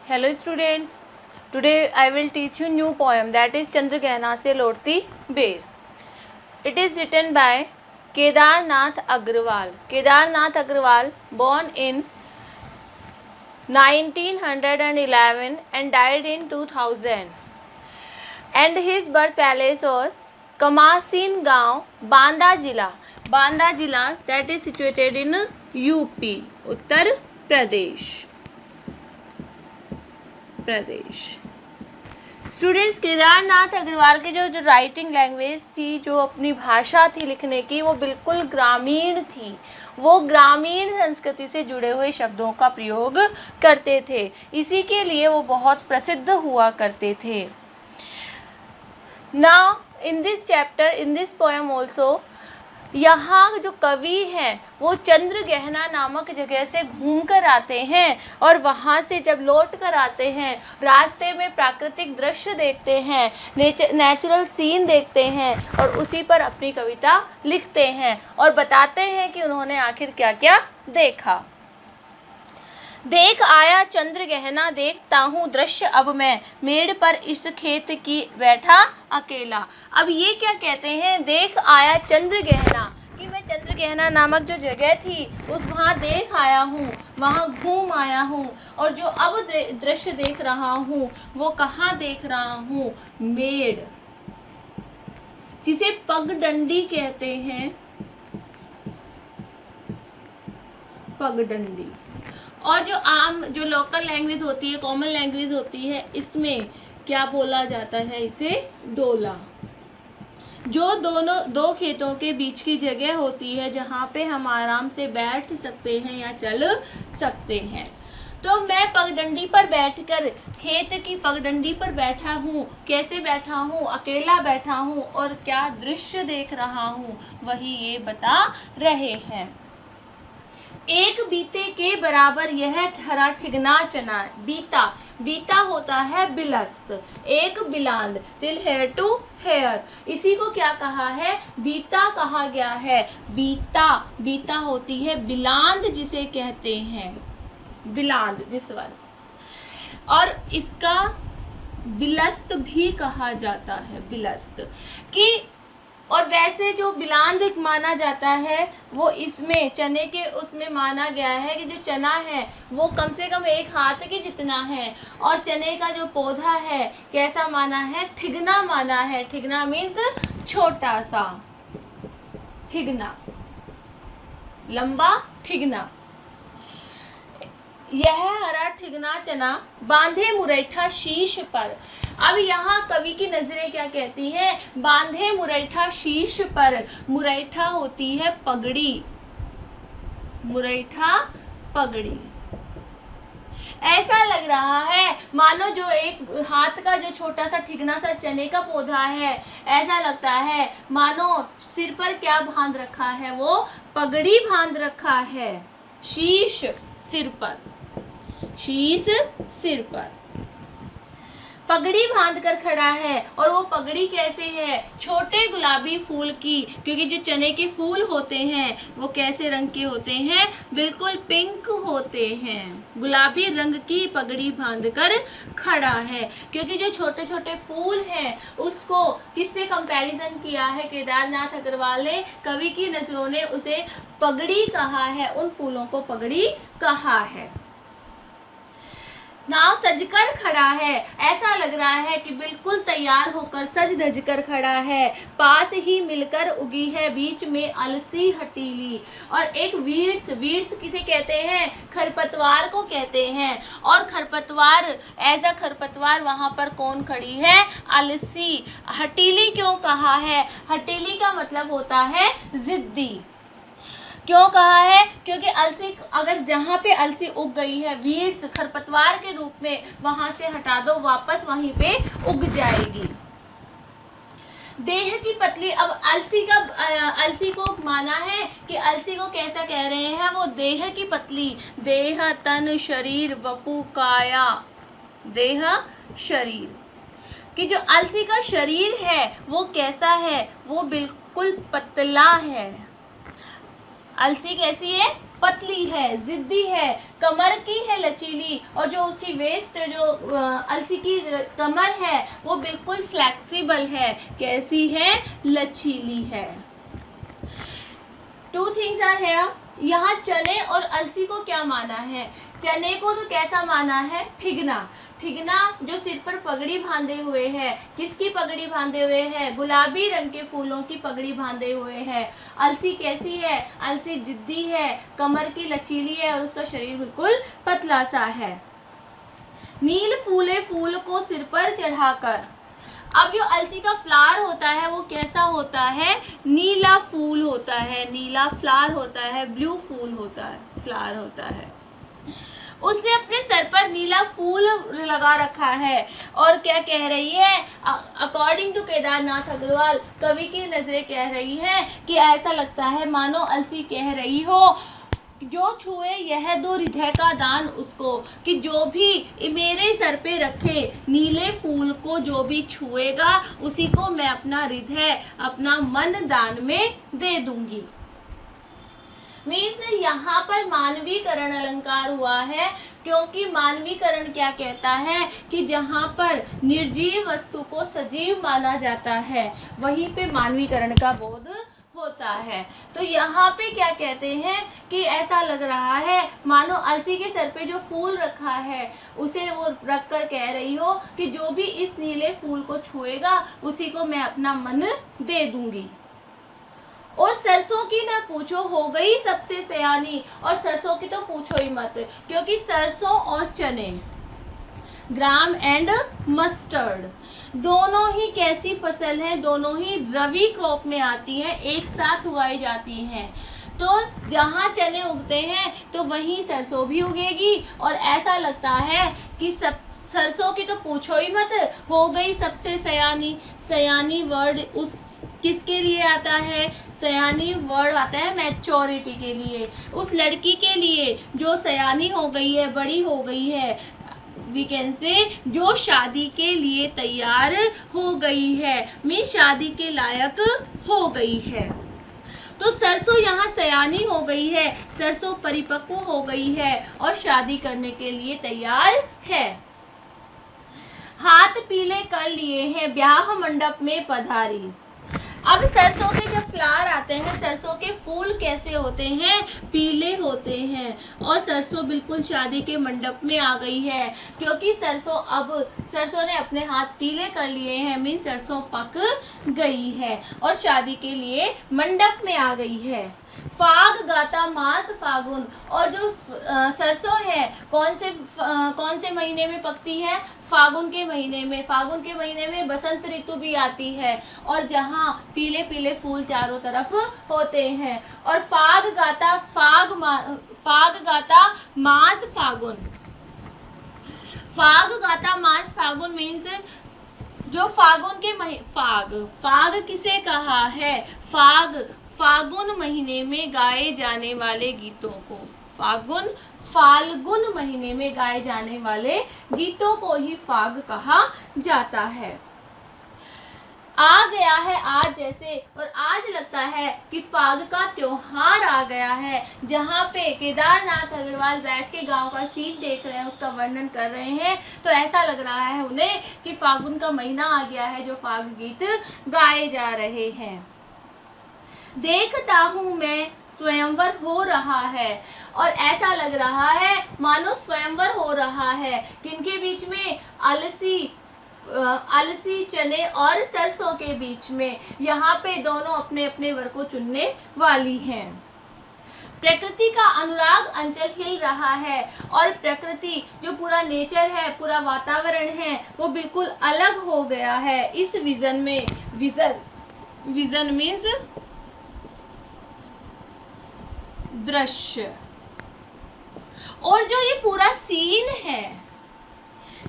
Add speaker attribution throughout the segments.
Speaker 1: Hello students, today I will teach you new poem that is Chandragehna se lotti Ber. It is written by Kedarnath Agrawal. Kedarnath Agrawal born in 1911 and died in 2000. And his birth palace was Kamasin Gaon, Banda Jila. Banda Jila that is situated in UP, Uttar Pradesh. Students, Kedarnath Agrawal की जो writing language थी, जो अपनी भाषा थी लिखने की, वो बिल्कुल ग्रामीण थी। वो ग्रामीण संस्कृति से जुड़े हुए शब्दों का प्रयोग करते थे, इसी के लिए वो बहुत प्रसिद्ध हुआ करते थे। Now in this chapter, in this poem also, यहाँ जो कवि हैं वो चंद्रगहना नामक जगह से घूम कर आते हैं और वहाँ से जब लौट कर आते हैं रास्ते में प्राकृतिक दृश्य देखते हैं, नेचुरल सीन देखते हैं और उसी पर अपनी कविता लिखते हैं और बताते हैं कि उन्होंने आखिर क्या क्या देखा। देख आया चंद्रगहना, देखता हूँ दृश्य अब मैं, मेड़ पर इस खेत की बैठा अकेला। अब ये क्या कहते हैं, देख आया चंद्रगहना, कि मैं चंद्रगहना नामक जो जगह थी उस वहाँ देख आया हूँ, वहाँ घूम आया हूँ और जो अब दृश्य देख रहा हूँ वो कहाँ देख रहा हूँ, मेड़, जिसे पगडंडी कहते हैं, पगडंडी। और जो लोकल लैंग्वेज होती है, कॉमन लैंग्वेज होती है, इसमें क्या बोला जाता है, इसे डोला। जो दो खेतों के बीच की जगह होती है जहाँ पे हम आराम से बैठ सकते हैं या चल सकते हैं। तो मैं पगडंडी पर बैठकर, खेत की पगडंडी पर बैठा हूँ। कैसे बैठा हूँ, अकेला बैठा हूँ और क्या दृश्य देख रहा हूँ, वही ये बता रहे हैं। एक बीते के बराबर यह ठहरा ठिगना चना, बीता, बीता होता है बिलस्त, एक बिलांद, टिल हेयर टू हेयर, इसी को क्या कहा है, बीता कहा गया है। बीता, बीता होती है बिलांद, जिसे कहते हैं बिलांद, दिस वन, और इसका बिलस्त भी कहा जाता है, बिलस्त की। और वैसे जो बिलांद माना जाता है वो इसमें चने के उसमें माना गया है कि जो चना है वो कम से कम एक हाथ के जितना है और चने का जो पौधा है कैसा माना है, ठिगना माना है। ठिगना मीन्स छोटा सा, ठिगना, लंबा ठिगना। यह हरा ठिगना चना बांधे मुरैठा शीश पर। अब यहाँ कवि की नजरें क्या कहती हैं, बांधे मुरैठा शीश पर। मुरैठा होती है पगड़ी, मुरैठा पगड़ी। ऐसा लग रहा है मानो जो एक हाथ का जो छोटा सा ठिगना सा चने का पौधा है, ऐसा लगता है मानो सिर पर क्या बांध रखा है, वो पगड़ी बांध रखा है। शीश सिर पर, शीश सिर पर, पगड़ी बांध कर खड़ा है। और वो पगड़ी कैसे है, छोटे गुलाबी फूल की, क्योंकि जो चने के फूल होते हैं वो कैसे रंग के होते हैं, बिल्कुल पिंक होते हैं। गुलाबी रंग की पगड़ी बांध कर खड़ा है, क्योंकि जो छोटे छोटे फूल हैं उसको किससे कंपैरिजन किया है केदारनाथ अग्रवाल ने, कवि की नजरों ने उसे पगड़ी कहा है, उन फूलों को पगड़ी कहा है। नाव सजकर खड़ा है, ऐसा लग रहा है कि बिल्कुल तैयार होकर सज धज कर खड़ा है। पास ही मिलकर उगी है बीच में अलसी हटीली। और एक वीर्स, वीर्स किसे कहते हैं, खरपतवार को कहते हैं। और खरपतवार, ऐसा खरपतवार वहाँ पर कौन खड़ी है, अलसी। हटीली क्यों कहा है, हटीली का मतलब होता है जिद्दी। क्यों कहा है, क्योंकि अलसी, अगर जहाँ पे अलसी उग गई है वीड्स खरपतवार के रूप में, वहां से हटा दो, वापस वहीं पे उग जाएगी। देह की पतली, अब अलसी का, अलसी को माना है कि अलसी को कैसा कह रहे हैं, वो देह की पतली, देह तन शरीर वपु काया, देह शरीर, कि जो अलसी का शरीर है वो कैसा है, वो बिल्कुल पतला है। अलसी कैसी है, पतली है, जिद्दी है, कमर की है लचीली, और जो उसकी वेस्ट जो अलसी की कमर है वो बिल्कुल फ्लेक्सिबल है। कैसी है? लचीली है। Two things are here. यहाँ चने और अलसी को क्या माना है? चने को तो कैसा माना है? ठिगना। ठिगना जो सिर पर पगड़ी बांधे हुए है, किसकी पगड़ी बांधे हुए है? गुलाबी रंग के फूलों की पगड़ी बांधे हुए है। अलसी कैसी है? अलसी जिद्दी है, कमर की लचीली है और उसका शरीर बिल्कुल पतला सा है। नील फूले फूल को सिर पर चढ़ाकर। अब जो अलसी का फ्लावर होता है वो कैसा होता है? नीला फूल होता है, नीला फ्लावर होता है, ब्लू फूल होता है, फ्लावर होता है। उसने अपने सर पर नीला फूल लगा रखा है और क्या कह रही है? अकॉर्डिंग टू केदारनाथ अग्रवाल, कवि की नजरें कह रही हैं कि ऐसा लगता है मानो अलसी कह रही हो जो छुए यह दो हृदय का दान उसको, कि जो भी मेरे सर पे रखे नीले फूल को जो भी छुएगा उसी को मैं अपना हृदय, अपना मन दान में दे दूंगी। मीन्स यहाँ पर मानवीकरण अलंकार हुआ है, क्योंकि मानवीकरण क्या कहता है कि जहाँ पर निर्जीव वस्तु को सजीव माना जाता है वहीं पे मानवीकरण का बोध होता है। तो यहाँ पे क्या कहते हैं कि ऐसा लग रहा है मानो अलसी के सर पे जो फूल रखा है उसे वो रख कर कह रही हो कि जो भी इस नीले फूल को छुएगा उसी को मैं अपना मन दे दूंगी। और सरसों की ना पूछो हो गई सबसे सयानी, और सरसों की तो पूछो ही मत, क्योंकि सरसों और चने, ग्राम एंड मस्टर्ड, दोनों ही कैसी फसल है? दोनों ही रबी क्रॉप में आती हैं, एक साथ उगाई जाती हैं। तो जहाँ चने उगते हैं तो वहीं सरसों भी उगेगी, और ऐसा लगता है कि सब सरसों की तो पूछो ही मत, हो गई सबसे सयानी। सयानी वर्ड उस किसके लिए आता है? सयानी वर्ड आता है मैच्योरिटी के लिए, उस लड़की के लिए जो सयानी हो गई है, बड़ी हो गई है, वी कैन से जो शादी के लिए तैयार हो गई है, मैं शादी के लायक हो गई है। तो सरसों यहाँ सयानी हो गई है, सरसों परिपक्व हो गई है और शादी करने के लिए तैयार है। हाथ पीले कर लिए हैं, ब्याह मंडप में पधारी। अब सरसों के जब फ्लावर आते हैं, सरसों के फूल कैसे होते हैं? पीले होते हैं, और सरसों बिल्कुल शादी के मंडप में आ गई है, क्योंकि सरसों ने अपने हाथ पीले कर लिए हैं, मीन सरसों पक गई है और शादी के लिए मंडप में आ गई है। फाग गाता मास फागुन, और जो सरसों है कौन से महीने में पकती है? फागुन के महीने में। फागुन के महीने में बसंत ऋतु भी आती है और जहाँ पीले पीले फूल चारों तरफ होते हैं। और फाग गाता मास फागुन। फाग गाता मास फागुन मीन्स जो फागुन के फाग किसे कहा है? फागुन महीने में गाए जाने वाले गीतों को, फाल्गुन महीने में गाए जाने वाले गीतों को ही फाग कहा जाता है। आ गया है आज जैसे, और आज लगता है कि फाग का त्योहार आ गया है, जहाँ पे केदारनाथ अग्रवाल बैठ के गांव का सीन देख रहे हैं, उसका वर्णन कर रहे हैं, तो ऐसा लग रहा है उन्हें कि फागुन का महीना आ गया है जो फाग गीत गाए जा रहे हैं। देखता हूँ मैं स्वयंवर हो रहा है, और ऐसा लग रहा है मानो स्वयंवर हो रहा है, किनके बीच में? अलसी चने और सरसों के बीच में। यहाँ पे दोनों अपने अपने वर को चुनने वाली हैं। प्रकृति का अनुराग अंचल हिल रहा है, और प्रकृति जो पूरा नेचर है, पूरा वातावरण है, वो बिल्कुल अलग हो गया है इस विजन में। विजन मीन्स दृश्य। और जो ये पूरा सीन है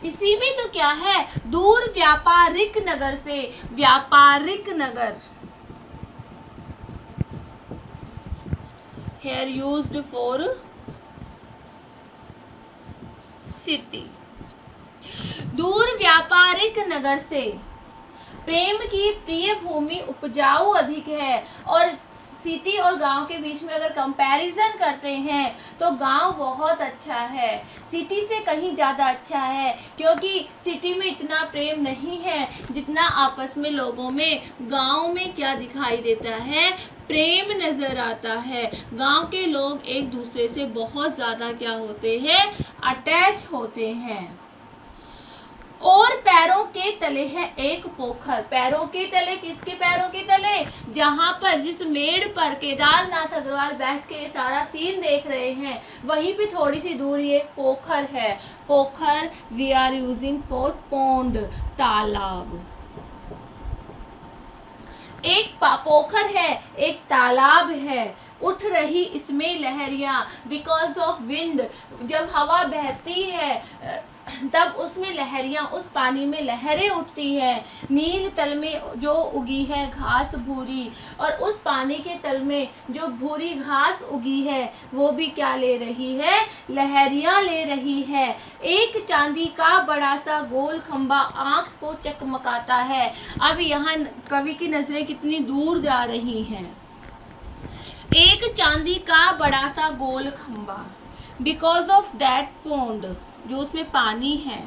Speaker 1: इसी में तो क्या है? दूर व्यापारिक नगर से, व्यापारिक नगर here used for city। दूर व्यापारिक नगर से प्रेम की प्रिय भूमि उपजाऊ अधिक है, और सिटी और गांव के बीच में अगर कंपैरिजन करते हैं तो गांव बहुत अच्छा है, सिटी से कहीं ज़्यादा अच्छा है, क्योंकि सिटी में इतना प्रेम नहीं है जितना आपस में लोगों में। गांव में क्या दिखाई देता है, प्रेम नज़र आता है। गांव के लोग एक दूसरे से बहुत ज़्यादा क्या होते हैं, अटैच होते हैं। और पैरों के तले है एक पोखर। पैरों के तले, किसके पैरों के तले, जहां पर जिस मेड़ पर केदारनाथ अग्रवाल बैठ के सारा सीन देख रहे हैं, वहीं पे थोड़ी सी दूर एक पोखर है। पोखर we are using for pond, तालाब। एक पोखर है, एक तालाब है, उठ रही इसमें लहरियाँ बिकॉज ऑफ विंड। जब हवा बहती है तब उसमें लहरियाँ, उस पानी में लहरें उठती हैं। नील तल में जो उगी है घास भूरी, और उस पानी के तल में जो भूरी घास उगी है वो भी क्या ले रही है, लहरियाँ ले रही है। एक चांदी का बड़ा सा गोल खंबा आँख को चकमकाता है। अब यहाँ कवि की नजरें कितनी दूर जा रही हैं। एक चांदी का बड़ा सा गोल खंबा, बिकॉज ऑफ दैट पॉन्ड, जो उसमें पानी है,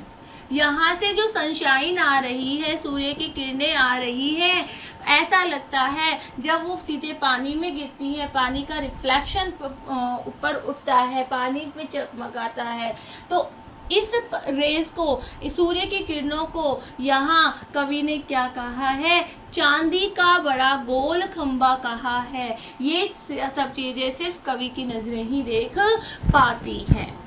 Speaker 1: यहाँ से जो सनशाइन आ रही है, सूर्य की किरणें आ रही है, ऐसा लगता है जब वो सीधे पानी में गिरती है, पानी का रिफ्लेक्शन ऊपर उठता है, पानी में चमकाता है। तो इस रेस को, इस सूर्य की किरणों को यहाँ कवि ने क्या कहा है, चांदी का बड़ा गोल खंबा कहा है। ये सब चीज़ें सिर्फ कवि की नजरें ही देख पाती हैं।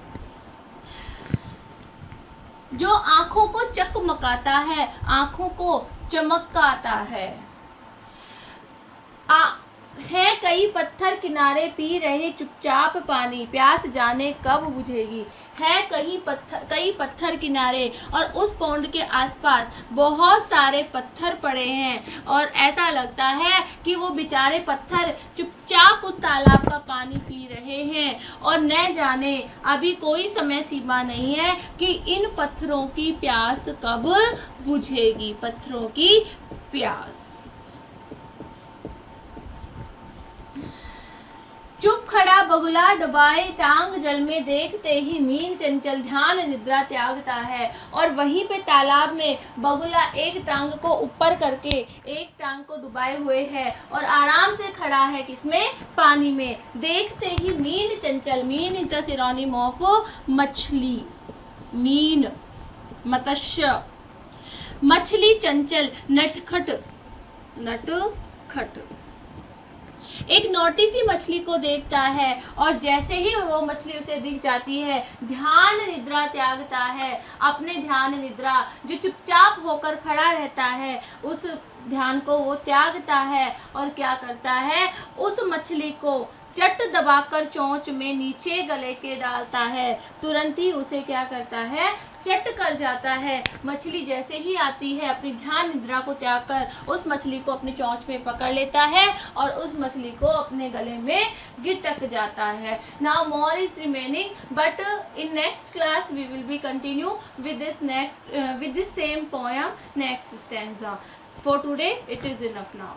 Speaker 1: जो आँखों को चकमकाता है, आँखों को चमकाता है। है कई पत्थर किनारे पी रहे चुपचाप पानी, प्यास जाने कब बुझेगी। है कई पत्थर किनारे, और उस पौंड के आसपास बहुत सारे पत्थर पड़े हैं, और ऐसा लगता है कि वो बेचारे पत्थर चुपचाप उस तालाब का पानी पी रहे हैं, और न जाने अभी कोई समय सीमा नहीं है कि इन पत्थरों की प्यास कब बुझेगी। पत्थरों की प्यास। चुप खड़ा बगुला डुबाए टांग जल में, देखते ही मीन चंचल ध्यान निद्रा त्यागता है। और वहीं पे तालाब में बगुला एक टांग को ऊपर करके एक टांग को डुबाए हुए है और आराम से खड़ा है, किसमें, पानी में। देखते ही mean Chanchal, mean is the synonym of मछली, मीन मत्स्य, मछली चंचल, नटखट, नटखट। एक नोटी सी मछली को देखता है, और जैसे ही वो मछली उसे दिख जाती है, ध्यान निद्रा त्यागता है। अपने ध्यान निद्रा, जो चुपचाप होकर खड़ा रहता है, उस ध्यान को वो त्यागता है, और क्या करता है, उस मछली को चट दबाकर चोंच में नीचे गले के डालता है। तुरंत ही उसे क्या करता है, चट कर जाता है। मछली जैसे ही आती है, अपनी ध्यान निद्रा को त्याग कर उस मछली को अपनी चोंच में पकड़ लेता है, और उस मछली को अपने गले में गिटक जाता है। Now more is remaining, but in next class we will be continue with this same poem, next stanza. For today it is enough now.